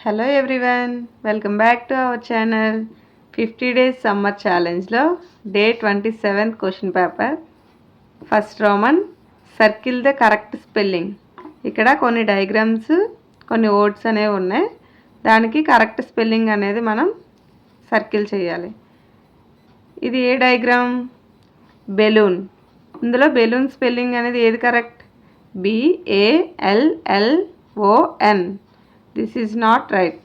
Hello everyone, welcome back to our channel. 50 days summer ఛాలెంజ్లో day 27 question paper. First Roman, circle the correct spelling. ఇక్కడ కొన్ని diagrams, కొన్ని words అనేవి ఉన్నాయి. దానికి కరెక్ట్ స్పెల్లింగ్ అనేది మనం సర్కిల్ చేయాలి. ఇది ఏ డయాగ్రామ్? బెలూన్. ఇందులో బెలూన్ స్పెల్లింగ్ అనేది ఏది correct? BALLON. This is not right.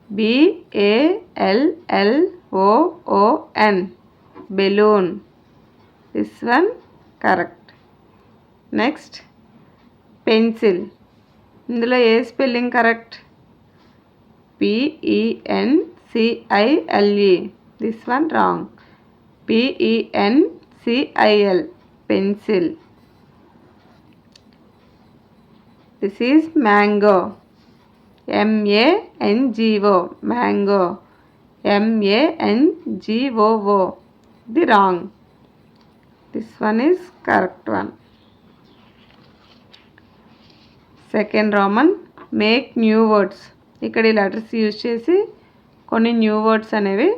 BALLON. Balloon. This one correct. Next, pencil. ఇందులో ఏ spelling correct? PENCILE. This one wrong. PENCIL. Pencil. This is mango. MANGO. Mango. MANGOO. The wrong. This one is correct one. Second Roman, make new words. ఇక్కడ ఈ letters use చేసి కొన్ని new words అనేవి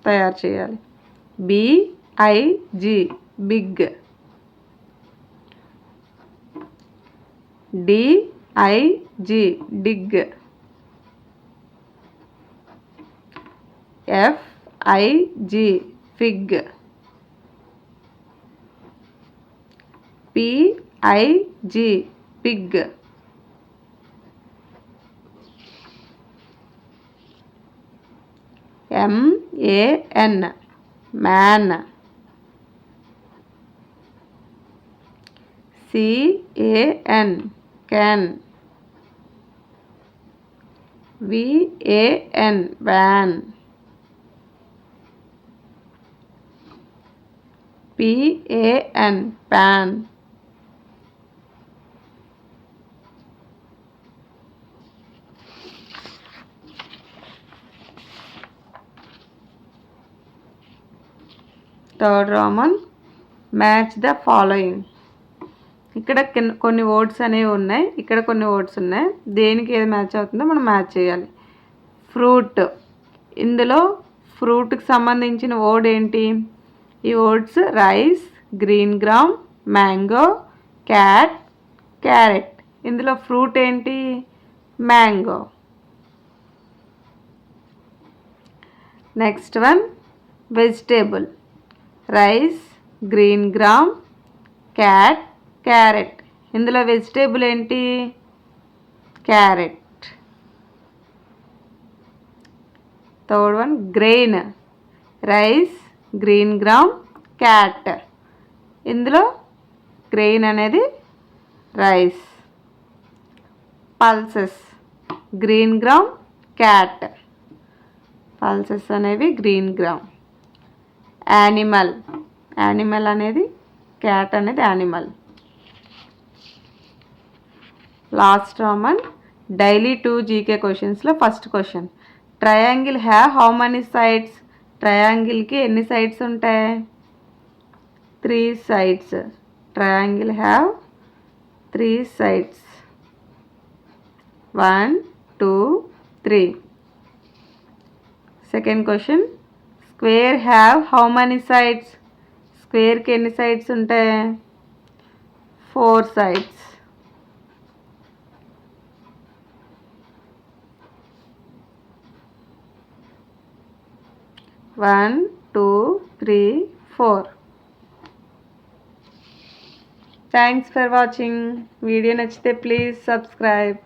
తయారు చేయాలి. BIG, big. DIG, dig. FIG, fig. PIG, pig. MAN, man. CAN, can. VAN, van. PAN, pan. Third Roman, match the following. ఇక్కడ కొన్ని words అనేవి ఉన్నాయి, ఇక్కడ కొన్ని వర్డ్స్ ఉన్నాయి. దేనికి ఏది మ్యాచ్ అవుతుందో మనం మ్యాచ్ చేయాలి. ఫ్రూట్. ఇందులో ఫ్రూట్కి సంబంధించిన వర్డ్ ఏంటి? ఈ words rice, green gram, mango, cat, carrot. ఇందులో ఫ్రూట్ ఏంటి? Mango. Next one, vegetable. Rice, green gram, cat, carrot. ఇందులో వెజిటేబుల్ ఏంటి? Carrot. Third one, grain. Rice, green gram, cat. ఇందులో గ్రెయిన్ అనేది rice. Pulses, green gram, cat. Pulses అనేవి green gram. Animal. Animal అనేది cat అనేది animal. Last Roman, daily 2 GK క్వశ్చన్స్లో first question, triangle have how many sides? ట్రయాంగిల్కి ఎన్ని sides ఉంటాయి? 3 sides. Triangle have 3 sides. 1 2 3. Second question, square have how many sides? స్క్వేర్కి ఎన్ని sides ఉంటాయి? 4 sides. One, 2, 3, 4. Thanks for watching. Video nachite please subscribe.